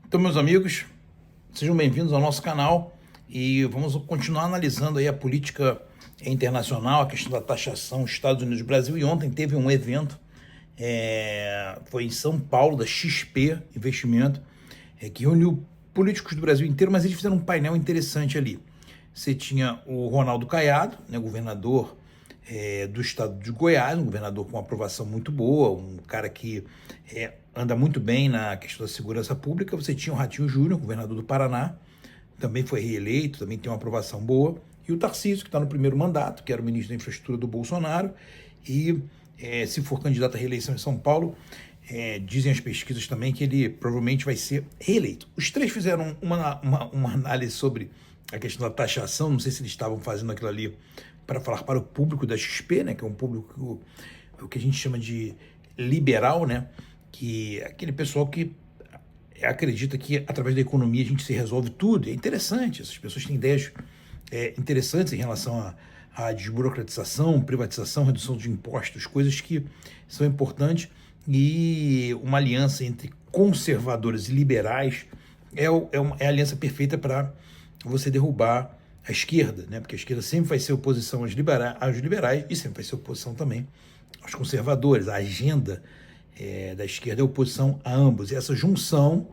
Então, meus amigos, sejam bem-vindos ao nosso canal e vamos continuar analisando aí a política internacional, a questão da taxação Estados Unidos-Brasil. E ontem teve um evento, foi em São Paulo, da XP Investimento, que reuniu políticos do Brasil inteiro, mas eles fizeram um painel interessante ali. Você tinha o Ronaldo Caiado, né, governador do estado de Goiás, um governador com uma aprovação muito boa, um cara que anda muito bem na questão da segurança pública. Você tinha o Ratinho Júnior, governador do Paraná, também foi reeleito, também tem uma aprovação boa, e o Tarcísio, que está no primeiro mandato, que era o ministro da Infraestrutura do Bolsonaro, e se for candidato à reeleição em São Paulo, dizem as pesquisas também que ele provavelmente vai ser reeleito. Os três fizeram uma análise sobre a questão da taxação. Não sei se eles estavam fazendo aquilo ali para falar para o público da XP, né, que é um público, o que a gente chama de liberal, né, que é aquele pessoal que acredita que através da economia a gente se resolve tudo. É interessante, essas pessoas têm ideias interessantes em relação à desburocratização, privatização, redução de impostos, coisas que são importantes, e uma aliança entre conservadores e liberais é a aliança perfeita para você derrubar a esquerda, né? Porque a esquerda sempre vai ser oposição aos liberais e sempre vai ser oposição também aos conservadores. A agenda da esquerda é oposição a ambos. E essa junção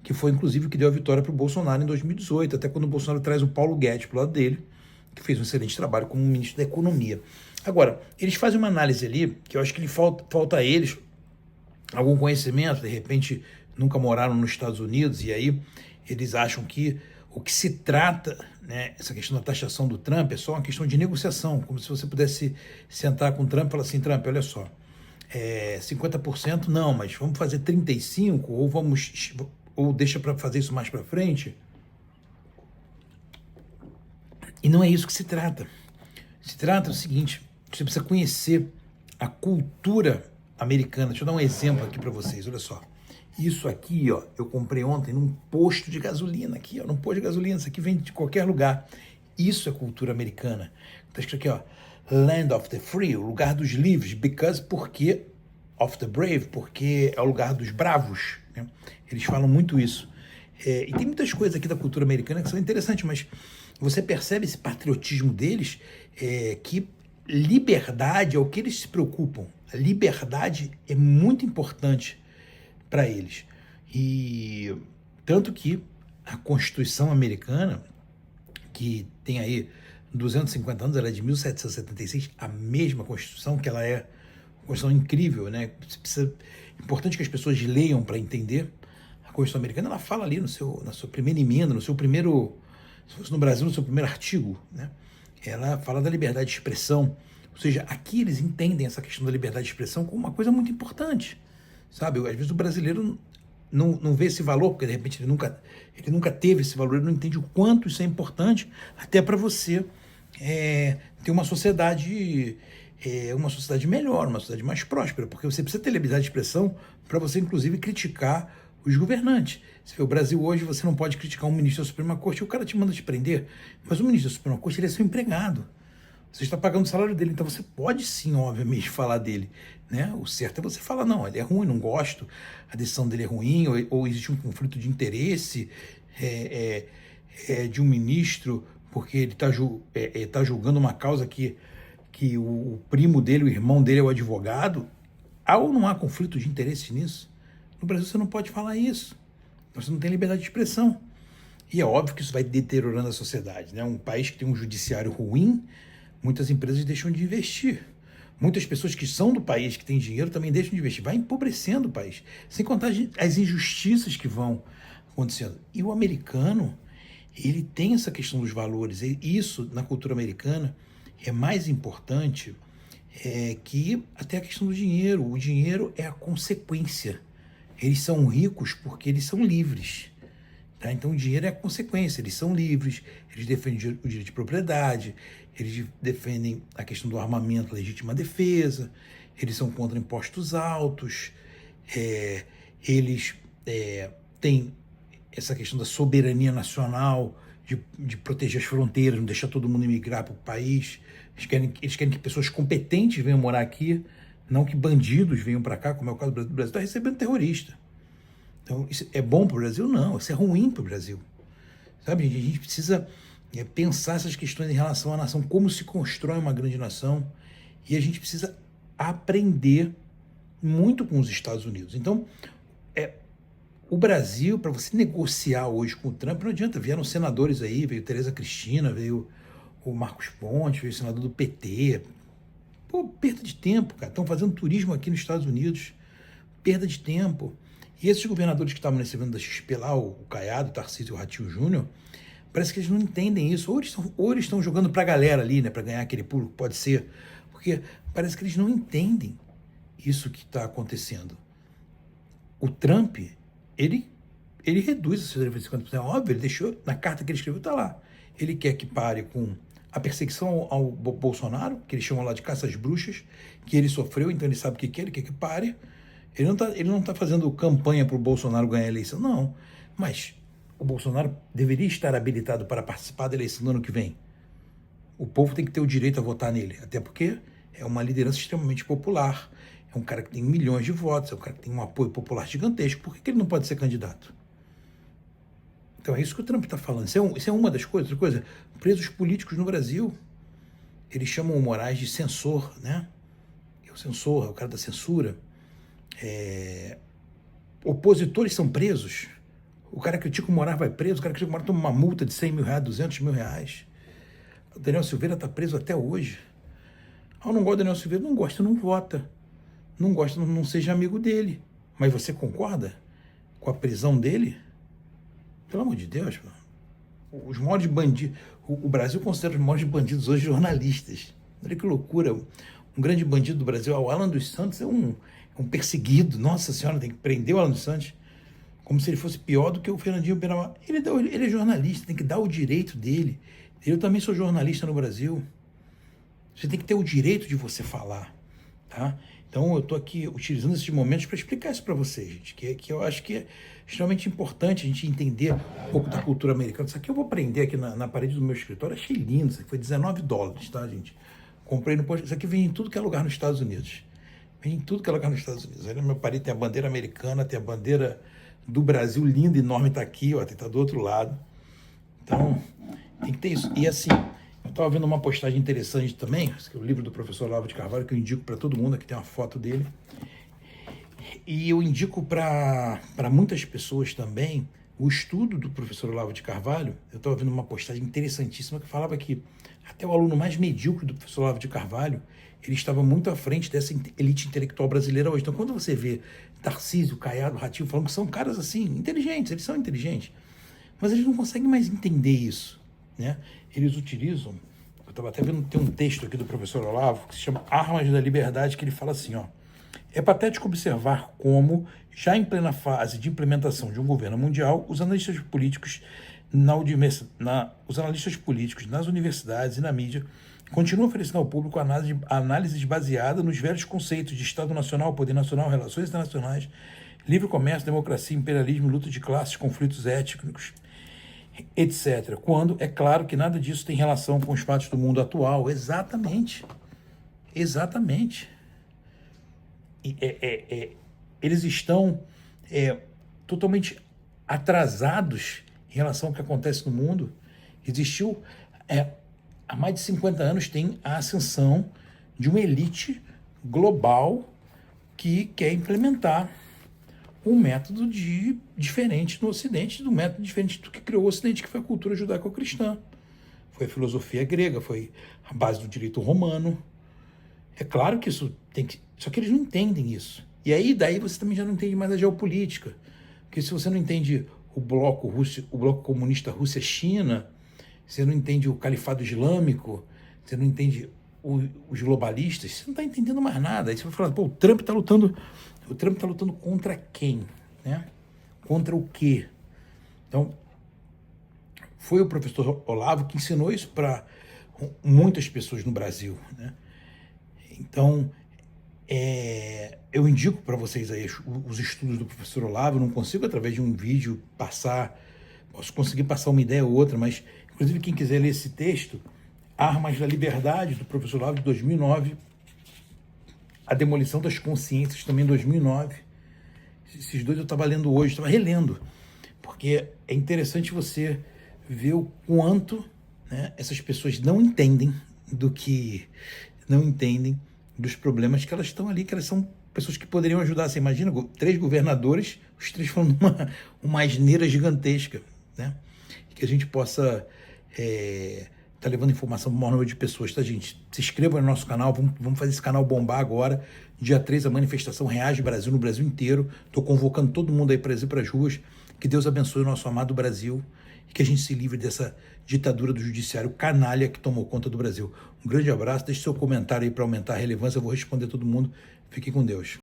que foi inclusive o que deu a vitória para o Bolsonaro em 2018, até quando o Bolsonaro traz o Paulo Guedes para o lado dele, que fez um excelente trabalho como ministro da Economia. Agora, eles fazem uma análise ali que eu acho que falta a eles algum conhecimento, de repente nunca moraram nos Estados Unidos, e aí eles acham que o que se trata, né, essa questão da taxação do Trump, é só uma questão de negociação, como se você pudesse sentar com o Trump e falar assim: Trump, olha só, 50% não, mas vamos fazer 35%, ou deixa para fazer isso mais para frente. E não é isso que se trata. Se trata do seguinte: você precisa conhecer a cultura americana. Deixa eu dar um exemplo aqui para vocês, olha só. Isso aqui, ó, eu comprei ontem num posto de gasolina, aqui, ó, num posto de gasolina. Isso aqui vem de qualquer lugar. Isso é cultura americana. Tá escrito aqui, ó, Land of the Free, o lugar dos livres, porque of the brave, porque é o lugar dos bravos, né? Eles falam muito isso. E tem muitas coisas aqui da cultura americana que são interessantes, mas você percebe esse patriotismo deles, que liberdade é o que eles se preocupam. A liberdade é muito importante para eles. E tanto que a Constituição americana, que tem aí 250 anos, ela é de 1776, a mesma Constituição, que ela é uma Constituição incrível, né? Importante que as pessoas leiam para entender. A Constituição americana, ela fala ali na sua primeira emenda, no seu primeiro, se fosse no Brasil, no seu primeiro artigo, né? Ela fala da liberdade de expressão. Ou seja, aqui eles entendem essa questão da liberdade de expressão como uma coisa muito importante, sabe? Às vezes o brasileiro não vê esse valor, porque de repente ele nunca teve esse valor, ele não entende o quanto isso é importante, até para você ter uma sociedade melhor, uma sociedade mais próspera, porque você precisa ter liberdade de expressão para você, inclusive, criticar os governantes. Se vê o Brasil hoje, você não pode criticar um ministro da Suprema Corte e o cara te manda te prender, mas o ministro da Suprema Corte, ele é seu empregado. Você está pagando o salário dele, então você pode sim, obviamente, falar dele, né? O certo é você falar: não, ele é ruim, não gosto, a decisão dele é ruim, ou existe um conflito de interesse de um ministro, porque ele está julgando uma causa que o primo dele, o irmão dele é o advogado. Há ou não há conflito de interesse nisso? No Brasil você não pode falar isso, você não tem liberdade de expressão. E é óbvio que isso vai deteriorando a sociedade, né? Um país que tem um judiciário ruim, muitas empresas deixam de investir. Muitas pessoas que são do país, que têm dinheiro, também deixam de investir. Vai empobrecendo o país. Sem contar as injustiças que vão acontecendo. E o americano, ele tem essa questão dos valores. E isso, na cultura americana, é mais importante que até a questão do dinheiro. O dinheiro é a consequência. Eles são ricos porque eles são livres. Tá? Então o dinheiro é a consequência, eles são livres, eles defendem o direito de propriedade, eles defendem a questão do armamento, legítima defesa, eles são contra impostos altos, eles têm essa questão da soberania nacional, de proteger as fronteiras, não deixar todo mundo emigrar para o país. Eles querem que pessoas competentes venham morar aqui, não que bandidos venham para cá, como é o caso do Brasil. O Brasil está recebendo terrorista. Então, isso é bom para o Brasil? Não, isso é ruim para o Brasil. Sabe, a gente precisa pensar essas questões em relação à nação, como se constrói uma grande nação, e a gente precisa aprender muito com os Estados Unidos. Então, o Brasil, para você negociar hoje com o Trump, não adianta. Vieram senadores aí, veio Tereza Cristina, veio o Marcos Pontes, veio o senador do PT. Pô, perda de tempo, cara. Estão fazendo turismo aqui nos Estados Unidos. Perda de tempo. E esses governadores que estavam nesse evento da XP lá, o Caiado, o Tarcísio e o Ratinho Júnior, parece que eles não entendem isso. Ou eles estão jogando para a galera ali, né, para ganhar aquele público, pode ser. Porque parece que eles não entendem isso que está acontecendo. O Trump, ele reduz a cidadania de 50%. Óbvio, ele deixou, na carta que ele escreveu, está lá. Ele quer que pare com a perseguição ao Bolsonaro, que eles chamam lá de caça às bruxas, que ele sofreu, então ele sabe o que quer, ele quer que pare. Ele não tá fazendo campanha para o Bolsonaro ganhar a eleição, não. Mas o Bolsonaro deveria estar habilitado para participar da eleição do ano que vem. O povo tem que ter o direito a votar nele, até porque é uma liderança extremamente popular, é um cara que tem milhões de votos, é um cara que tem um apoio popular gigantesco. Por que ele não pode ser candidato? Então é isso que o Trump está falando. Isso é uma das coisas. Outra coisa, presos políticos no Brasil, eles chamam o Moraes de censor, né? É o censor, é o cara da censura. Opositores são presos. O cara que critica o Moraes vai preso, o cara que critica o Moraes toma uma multa de 100 mil reais, 200 mil reais. O Daniel Silveira está preso até hoje. Eu não gosto do Daniel Silveira, não gosta, não vota. Não gosta, não seja amigo dele. Mas você concorda com a prisão dele? Pelo amor de Deus, mano. Os maiores bandidos... O Brasil considera os maiores bandidos hoje jornalistas. Olha que loucura. Um grande bandido do Brasil, o Alan dos Santos, é um perseguido. Nossa Senhora, tem que prender o Alan dos Santos como se ele fosse pior do que o Fernandinho Beiramar. Ele é jornalista, tem que dar o direito dele. Eu também sou jornalista no Brasil. Você tem que ter o direito de você falar, tá? Então eu estou aqui utilizando esses momentos para explicar isso para vocês, gente, que eu acho que é extremamente importante a gente entender um pouco da cultura americana. Isso aqui eu vou prender aqui na parede do meu escritório, achei lindo, isso aqui foi $19, tá, gente? Comprei no posto, isso aqui vem em tudo que é lugar nos Estados Unidos. Vem em tudo que é lugar nos Estados Unidos. Aí na minha parede tem a bandeira americana, tem a bandeira do Brasil, linda, enorme, tá aqui, ó, tá do outro lado. Então, tem que ter isso. E assim, eu estava vendo uma postagem interessante também, esse é o livro do professor Olavo de Carvalho, que eu indico para todo mundo, aqui tem uma foto dele. E eu indico para muitas pessoas também o estudo do professor Olavo de Carvalho. Eu estava vendo uma postagem interessantíssima que falava que até o aluno mais medíocre do professor Olavo de Carvalho, ele estava muito à frente dessa elite intelectual brasileira hoje. Então, quando você vê Tarcísio, Caiado, Ratinho falando que são caras assim, inteligentes, eles são inteligentes, mas eles não conseguem mais entender isso, né? Eles utilizam, eu estava até vendo, tem um texto aqui do professor Olavo que se chama Armas da Liberdade, que ele fala assim, ó: é patético observar como, já em plena fase de implementação de um governo mundial, os analistas políticos nas universidades e na mídia continuam oferecendo ao público análises baseadas nos velhos conceitos de Estado Nacional, poder nacional, relações internacionais, livre comércio, democracia, imperialismo, luta de classes, conflitos étnicos, etc. Quando é claro que nada disso tem relação com os fatos do mundo atual. Exatamente. Exatamente. Eles estão totalmente atrasados em relação ao que acontece no mundo. Existiu, há mais de 50 anos, tem a ascensão de uma elite global que quer implementar um método diferente no Ocidente, do método diferente do que criou o Ocidente, que foi a cultura judaico-cristã. Foi a filosofia grega, foi a base do direito romano. É claro que isso tem que... Só que eles não entendem isso. E aí, daí você também já não entende mais a geopolítica. Porque se você não entende o bloco comunista Rússia-China, você não entende o califado islâmico, você não entende os globalistas, você não está entendendo mais nada. Aí você vai falar, pô, o Trump está lutando contra quem? Né? Contra o quê? Então, foi o professor Olavo que ensinou isso para muitas pessoas no Brasil, né? Então, eu indico para vocês aí os estudos do professor Olavo. Eu não consigo, através de um vídeo, posso conseguir passar uma ideia ou outra, mas, inclusive, quem quiser ler esse texto, Armas da Liberdade, do professor Olavo, de 2009, A Demolição das Consciências, também 2009. Esses dois eu estava lendo hoje, estava relendo, porque é interessante você ver o quanto, né, essas pessoas não entendem dos problemas que elas estão ali, que elas são pessoas que poderiam ajudar. Você imagina, 3 governadores, os 3 foram uma asneira gigantesca, né? Que a gente possa tá levando informação para o maior número de pessoas, tá, gente? Se inscreva no nosso canal, vamos fazer esse canal bombar agora. Dia 3, a manifestação Reage Brasil no Brasil inteiro. Estou convocando todo mundo aí para ir para as ruas. Que Deus abençoe o nosso amado Brasil e que a gente se livre dessa ditadura do judiciário canalha que tomou conta do Brasil. Um grande abraço, deixe seu comentário aí para aumentar a relevância, eu vou responder todo mundo. Fique com Deus.